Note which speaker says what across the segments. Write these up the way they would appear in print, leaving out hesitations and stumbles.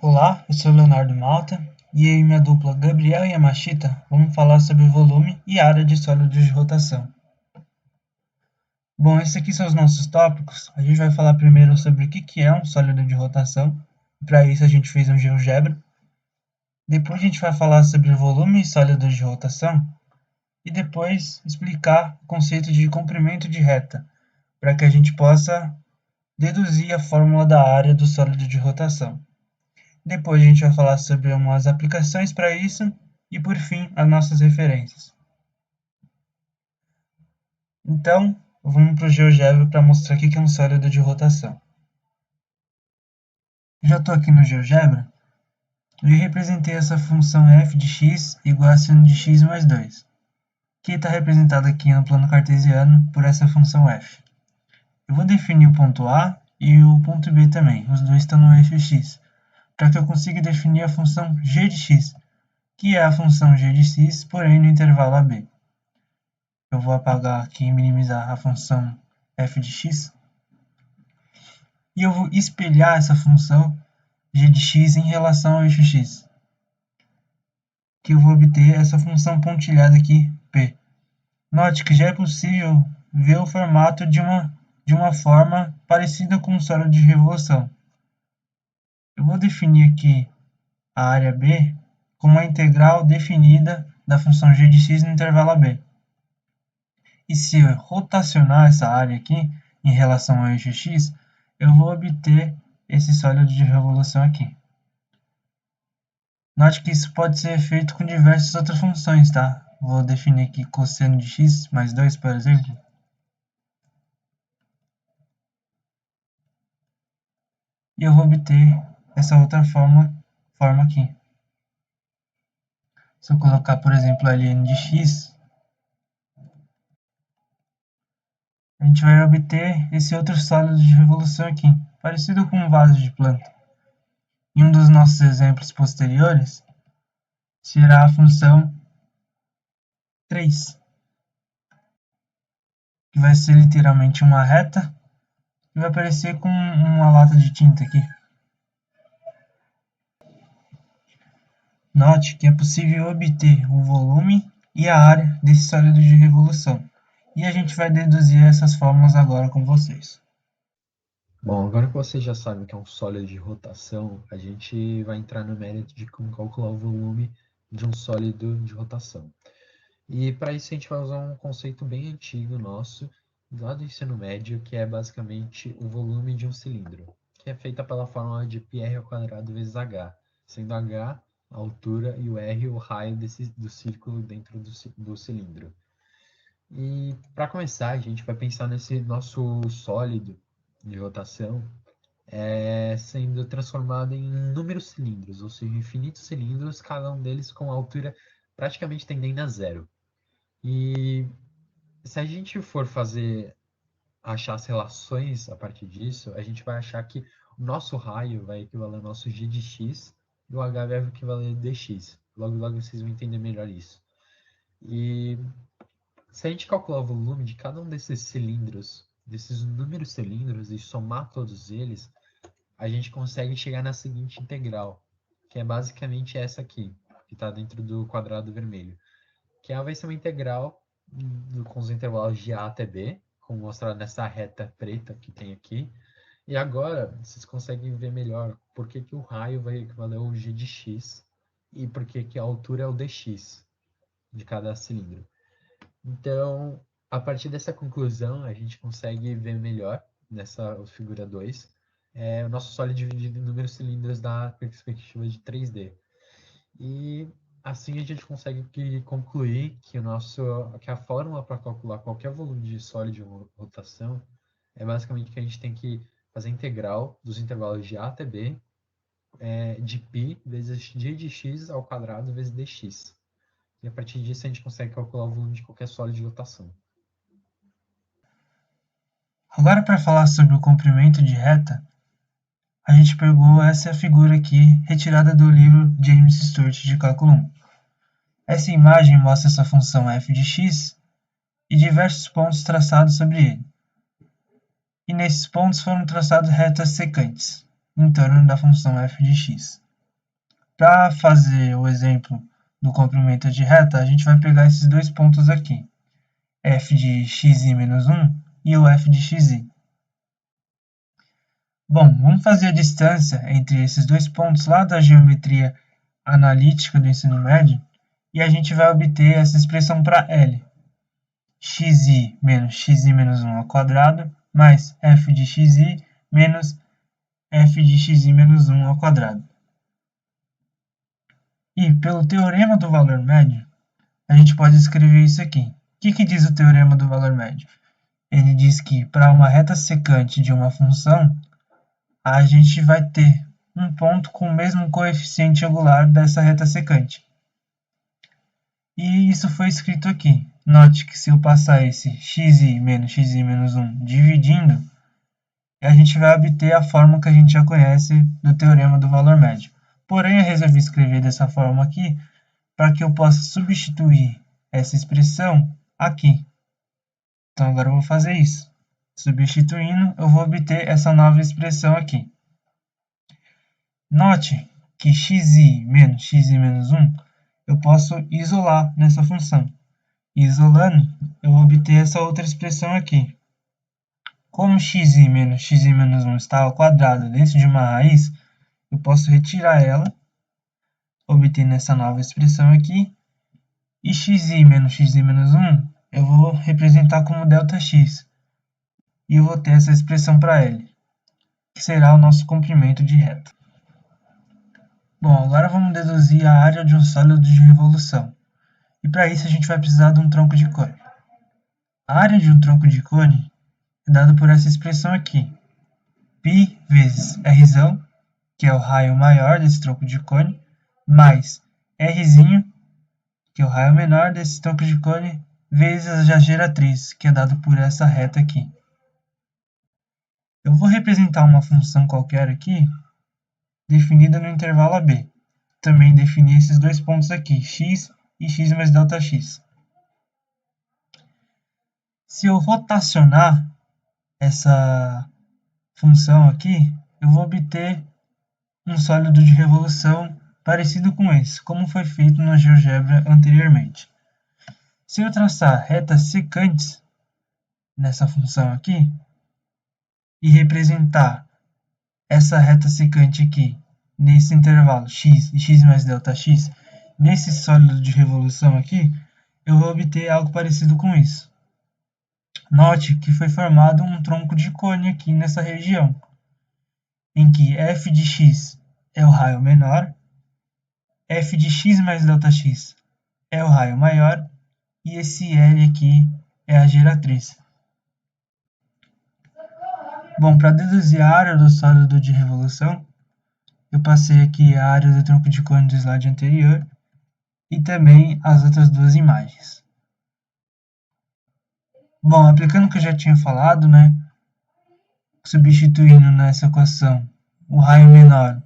Speaker 1: Olá, eu sou Leonardo Malta e eu e minha dupla Gabriel Yamashita vamos falar sobre volume e área de sólidos de rotação. Bom, esses aqui são os nossos tópicos. A gente vai falar primeiro sobre o que é um sólido de rotação. Para isso a gente fez um GeoGebra. Depois a gente vai falar sobre volume e sólidos de rotação e depois explicar o conceito de comprimento de reta, para que a gente possa deduzir a fórmula da área do sólido de rotação. Depois a gente vai falar sobre umas aplicações para isso e, por fim, as nossas referências. Então, vamos para o GeoGebra para mostrar o que é um sólido de rotação. Já estou aqui no GeoGebra e representei essa função f de x igual a seno de x mais 2, que está representada aqui no plano cartesiano por essa função f. Eu vou definir o ponto A e o ponto B também, os dois estão no eixo x, para que eu consiga definir a função g de x, que é a função g de x, porém no intervalo AB. Eu vou apagar aqui e minimizar a função f de x. E eu vou espelhar essa função g de x em relação ao eixo x, que eu vou obter essa função pontilhada aqui, p. Note que já é possível ver o formato de uma forma parecida com o sólido de revolução. Eu vou definir aqui a área B como a integral definida da função g de x no intervalo AB. E se eu rotacionar essa área aqui em relação ao eixo x, eu vou obter esse sólido de revolução aqui. Note que isso pode ser feito com diversas outras funções, tá? Vou definir aqui cosseno de x mais 2, por exemplo. E eu vou obter essa outra forma aqui. Se eu colocar, por exemplo, ln de x, a gente vai obter esse outro sólido de revolução aqui, parecido com um vaso de planta. Em um dos nossos exemplos posteriores, será a função 3, que vai ser literalmente uma reta e vai parecer com uma lata de tinta aqui. Note que é possível obter o volume e a área desse sólido de revolução, e a gente vai deduzir essas fórmulas agora com vocês.
Speaker 2: Bom, agora que você já sabe o que é um sólido de rotação, a gente vai entrar no mérito de como calcular o volume de um sólido de rotação. E para isso a gente vai usar um conceito bem antigo nosso, lá do ensino médio, que é basicamente o volume de um cilindro, que é feita pela fórmula de πr² vezes h, sendo h a altura e o r o raio do círculo dentro do cilindro. E para começar, a gente vai pensar nesse nosso sólido de rotação sendo transformado em inúmeros cilindros, ou seja, infinitos cilindros, cada um deles com altura praticamente tendendo a zero. E se a gente for achar as relações a partir disso, a gente vai achar que o nosso raio vai equivaler ao nosso g de x e o h vai equivaler a dx. Logo, logo vocês vão entender melhor isso. E se a gente calcular o volume de cada um desses cilindros, desses inúmeros cilindros, e somar todos eles, a gente consegue chegar na seguinte integral, que é basicamente essa aqui, que está dentro do quadrado vermelho. Que ela vai ser uma integral com os intervalos de A até B, como mostrado nessa reta preta que tem aqui. E agora vocês conseguem ver melhor por que o raio vai equivaler ao g de x e por que a altura é o dx de cada cilindro. Então, a partir dessa conclusão, a gente consegue ver melhor nessa figura 2 o nosso sólido dividido em números cilindros da perspectiva de 3D. E assim a gente consegue concluir que a fórmula para calcular qualquer volume de sólido de rotação é basicamente que a gente tem que fazer a integral dos intervalos de A até B de π vezes g de x ao quadrado vezes dx. E a partir disso a gente consegue calcular o volume de qualquer sólido de rotação.
Speaker 1: Agora, para falar sobre o comprimento de reta, a gente pegou essa figura aqui, retirada do livro James Stewart de Cálculo 1. Essa imagem mostra essa função f de x e diversos pontos traçados sobre ele. E nesses pontos foram traçadas retas secantes, em torno da função f de x. Para fazer o exemplo do comprimento de reta, a gente vai pegar esses dois pontos aqui, f de xi menos 1 e o f de xi. Bom, vamos fazer a distância entre esses dois pontos lá da geometria analítica do ensino médio e a gente vai obter essa expressão para L. Xi menos 1 ao quadrado mais f de xi menos f de xi menos 1 ao quadrado. E pelo teorema do valor médio, a gente pode escrever isso aqui. O que diz o teorema do valor médio? Ele diz que para uma reta secante de uma função, a gente vai ter um ponto com o mesmo coeficiente angular dessa reta secante. E isso foi escrito aqui. Note que se eu passar esse xi menos 1 dividindo, a gente vai obter a forma que a gente já conhece do teorema do valor médio. Porém, eu resolvi escrever dessa forma aqui para que eu possa substituir essa expressão aqui. Então agora eu vou fazer isso. Substituindo, eu vou obter essa nova expressão aqui. Note que xi menos 1 eu posso isolar nessa função. Isolando, eu vou obter essa outra expressão aqui. Como xi menos 1 está ao quadrado dentro de uma raiz, eu posso retirar ela, obtendo essa nova expressão aqui. E xi menos 1 eu vou representar como ΔX. E eu vou ter essa expressão para L, que será o nosso comprimento de reta. Bom, agora vamos deduzir a área de um sólido de revolução. E para isso a gente vai precisar de um tronco de cone. A área de um tronco de cone é dada por essa expressão aqui. π vezes r, que é o raio maior desse tronco de cone, mais r', que é o raio menor desse tronco de cone, vezes a geratriz, que é dado por essa reta aqui. Eu vou representar uma função qualquer aqui, definida no intervalo AB. Também definir esses dois pontos aqui, x e x mais ΔX. Se eu rotacionar essa função aqui, eu vou obter um sólido de revolução parecido com esse, como foi feito na GeoGebra anteriormente. Se eu traçar retas secantes nessa função aqui e representar essa reta secante aqui nesse intervalo x e x mais ΔX, nesse sólido de revolução aqui, eu vou obter algo parecido com isso. Note que foi formado um tronco de cone aqui nessa região, em que f de x é o raio menor, f de x mais ΔX é o raio maior, e esse L aqui é a geratriz. Bom, para deduzir a área do sólido de revolução, eu passei aqui a área do tronco de cone do slide anterior e também as outras duas imagens. Bom, aplicando o que eu já tinha falado, né, substituindo nessa equação o raio menor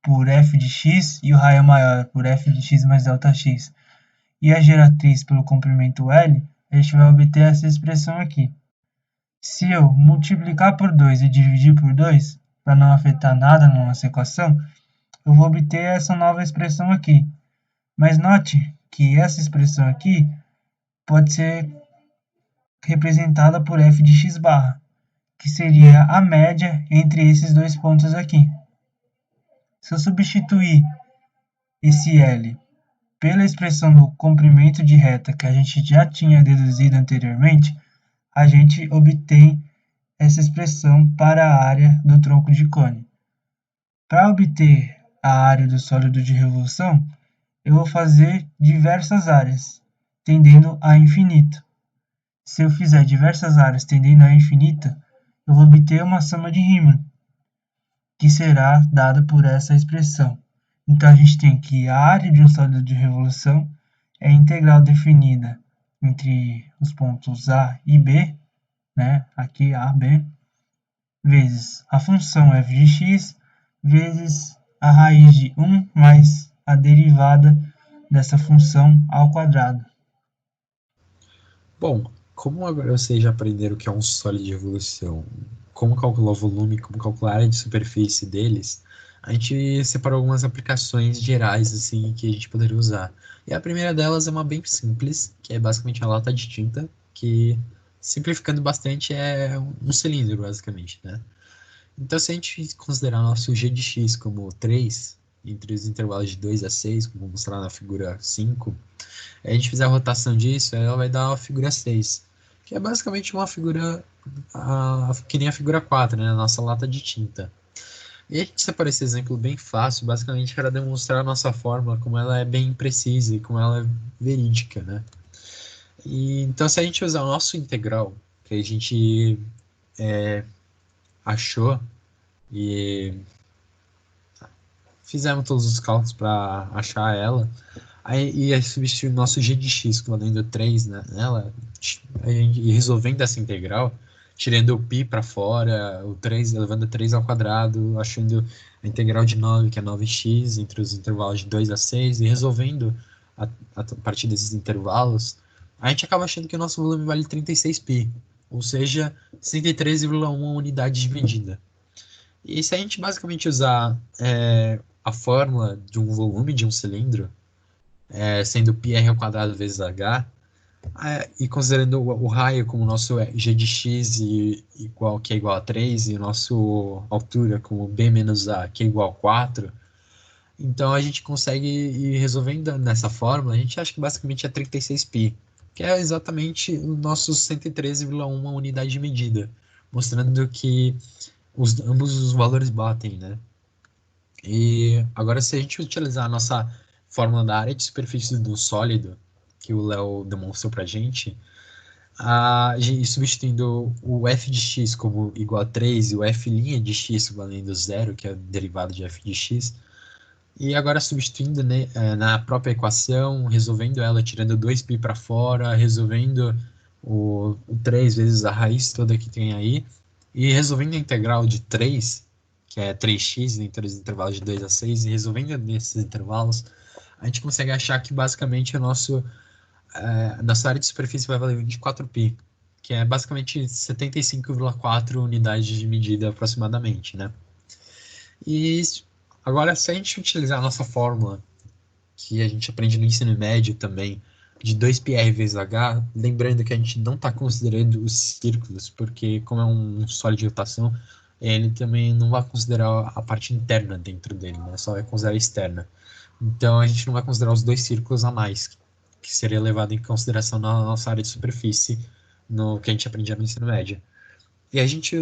Speaker 1: por f de x e o raio maior por f de x mais ΔX e a geratriz pelo comprimento L, a gente vai obter essa expressão aqui. Se eu multiplicar por 2 e dividir por 2, para não afetar nada na nossa equação, eu vou obter essa nova expressão aqui. Mas note que essa expressão aqui pode ser representada por f de x barra, que seria a média entre esses dois pontos aqui. Se eu substituir esse L pela expressão do comprimento de reta que a gente já tinha deduzido anteriormente, a gente obtém essa expressão para a área do tronco de cone. Para obter a área do sólido de revolução, eu vou fazer diversas áreas, tendendo a infinito. Se eu fizer diversas áreas tendendo a infinita, eu vou obter uma soma de Riemann, que será dada por essa expressão. Então a gente tem que a área de um sólido de revolução é a integral definida entre os pontos A e B, né? Aqui A, B, vezes a função f de x, vezes a raiz de 1 mais a derivada dessa função ao quadrado.
Speaker 2: Bom, como agora vocês já aprenderam o que é um sólido de revolução, como calcular o volume, como calcular a área de superfície deles, a gente separou algumas aplicações gerais assim que a gente poderia usar. E a primeira delas é uma bem simples, que é basicamente uma lata de tinta, que simplificando bastante é um cilindro basicamente, né? Então se a gente considerar nosso g de x como 3 entre os intervalos de 2 a 6, como mostrar na figura 5, a gente fizer a rotação disso, ela vai dar a figura 6, que é basicamente uma figura que nem a figura 4, né? A nossa lata de tinta. E a gente separou esse exemplo bem fácil, basicamente para demonstrar a nossa fórmula, como ela é bem precisa e como ela é verídica, né? E, então, se a gente usar o nosso integral, que a gente achou e fizemos todos os cálculos para achar ela, aí substituir o nosso g de x valendo 3 nela, e resolvendo essa integral, tirando o π para fora, o 3 elevando 3 ao quadrado, achando a integral de 9, que é 9x, entre os intervalos de 2 a 6, e resolvendo a partir desses intervalos, a gente acaba achando que o nosso volume vale 36π, ou seja, 63,1 unidades de medida. E se a gente basicamente usar a fórmula de um volume de um cilindro, sendo πr ao quadrado vezes h, e considerando o raio como nosso g de x que é igual a 3, e nosso altura como b menos a, que é igual a 4, então a gente consegue ir resolvendo nessa fórmula, a gente acha que basicamente é 36π, que é exatamente o nosso 113,1 unidade de medida, mostrando que ambos os valores batem, né? E agora, se a gente utilizar a nossa fórmula da área de superfície do sólido, que o Léo demonstrou para a gente, substituindo o f de x como igual a 3 e o f' de x valendo zero, que é o derivado de f de x, e agora substituindo, né, na própria equação, resolvendo ela, tirando 2π para fora, resolvendo o 3 vezes a raiz toda que tem aí, e resolvendo a integral de 3, que é 3x entre os intervalos de 2 a 6, e resolvendo nesses intervalos, a gente consegue achar que basicamente a nossa área de superfície vai valer 24π, que é basicamente 75,4 unidades de medida aproximadamente, né? E agora, se a gente utilizar a nossa fórmula, que a gente aprende no ensino médio também, de 2πr vezes h, lembrando que a gente não está considerando os círculos, porque como é um sólido de rotação, ele também não vai considerar a parte interna dentro dele, né? Só vai considerar a externa. Então a gente não vai considerar os dois círculos a mais, que seria levado em consideração na nossa área de superfície, no que a gente aprendia no ensino médio. E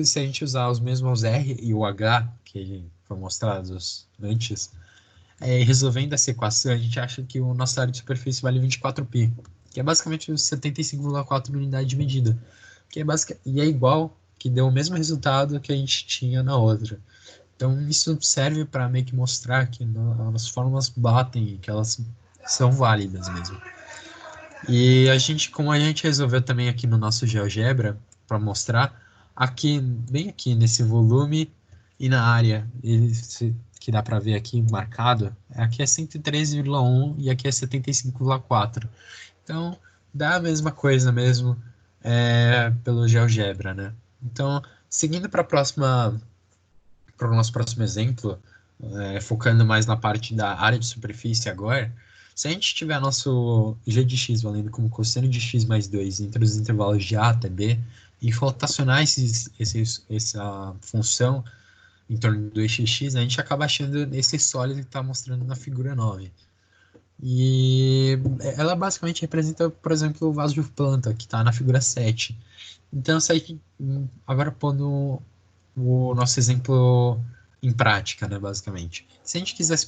Speaker 2: se a gente usar os mesmos R e o H, que foram mostrados antes, resolvendo essa equação, a gente acha que o nosso área de superfície vale 24π, que é basicamente 75,4 unidade de medida, que e é igual, que deu o mesmo resultado que a gente tinha na outra. Então isso serve para meio que mostrar que as fórmulas batem e que elas são válidas mesmo. E como a gente resolveu também aqui no nosso GeoGebra, para mostrar, aqui, bem aqui nesse volume e na área, que dá para ver aqui marcado, aqui é 113,1 e aqui é 75,4. Então, dá a mesma coisa mesmo pelo GeoGebra, né? Então, seguindo para o nosso próximo exemplo, focando mais na parte da área de superfície agora, se a gente tiver nosso g de x valendo como cosseno de x mais 2 entre os intervalos de a até b, e rotacionar essa função em torno do eixo x, a gente acaba achando esse sólido que está mostrando na figura 9. E ela basicamente representa, por exemplo, o vaso de planta, que está na figura 7. Então, se a gente, agora pondo o nosso exemplo em prática, né, basicamente. Se a gente quisesse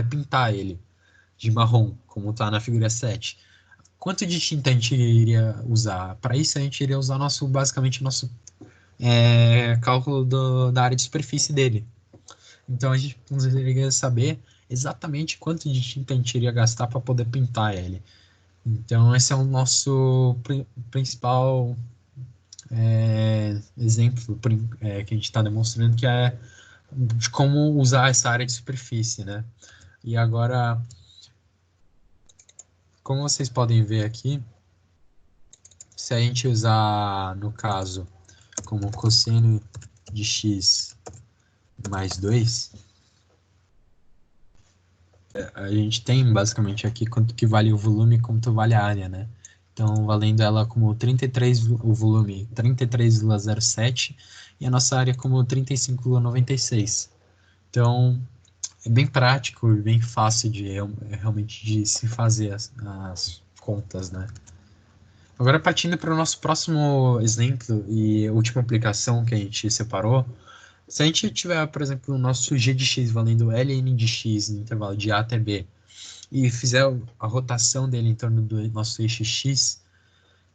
Speaker 2: pintar ele de marrom, como está na figura 7, quanto de tinta a gente iria usar? Para isso, a gente iria usar basicamente nosso cálculo da área de superfície dele. Então, a gente conseguiria saber exatamente quanto de tinta a gente iria gastar para poder pintar ele. Então, esse é o nosso principal exemplo que a gente está demonstrando, que é de como usar essa área de superfície, né? E agora, como vocês podem ver aqui, se a gente usar, no caso, como cosseno de x mais 2, A gente tem basicamente aqui quanto que vale o volume e quanto vale a área, né? Então, valendo ela como 33, o volume 33,07 e a nossa área como 35,96. Então, é bem prático e bem fácil de realmente de se fazer as contas, né? Agora, partindo para o nosso próximo exemplo e última aplicação que a gente separou, se a gente tiver, por exemplo, o nosso g de x valendo ln de x no intervalo de a até b, e fizer a rotação dele em torno do nosso eixo x,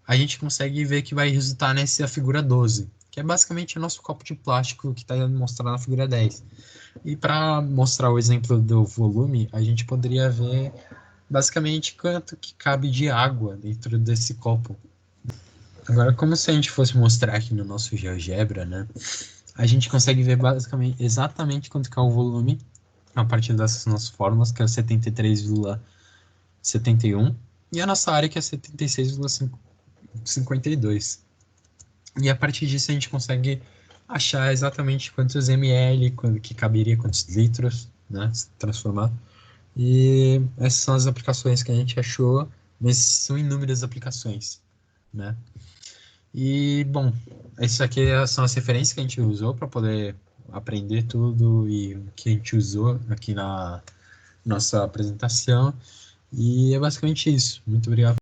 Speaker 2: a gente consegue ver que vai resultar nessa figura 12, que é basicamente o nosso copo de plástico que está mostrado na figura 10. E para mostrar o exemplo do volume, a gente poderia ver basicamente quanto que cabe de água dentro desse copo. Agora, como se a gente fosse mostrar aqui no nosso GeoGebra, né? A gente consegue ver basicamente exatamente quanto que é o volume a partir dessas nossas fórmulas, que é 73,71, e a nossa área que é 76,52. E a partir disso a gente consegue achar exatamente quantos ml, que caberia, quantos litros, né, se transformar. E essas são as aplicações que a gente achou, mas são inúmeras aplicações, né? E, bom, essas aqui são as referências que a gente usou para poder aprender tudo e o que a gente usou aqui na nossa apresentação. E é basicamente isso. Muito obrigado.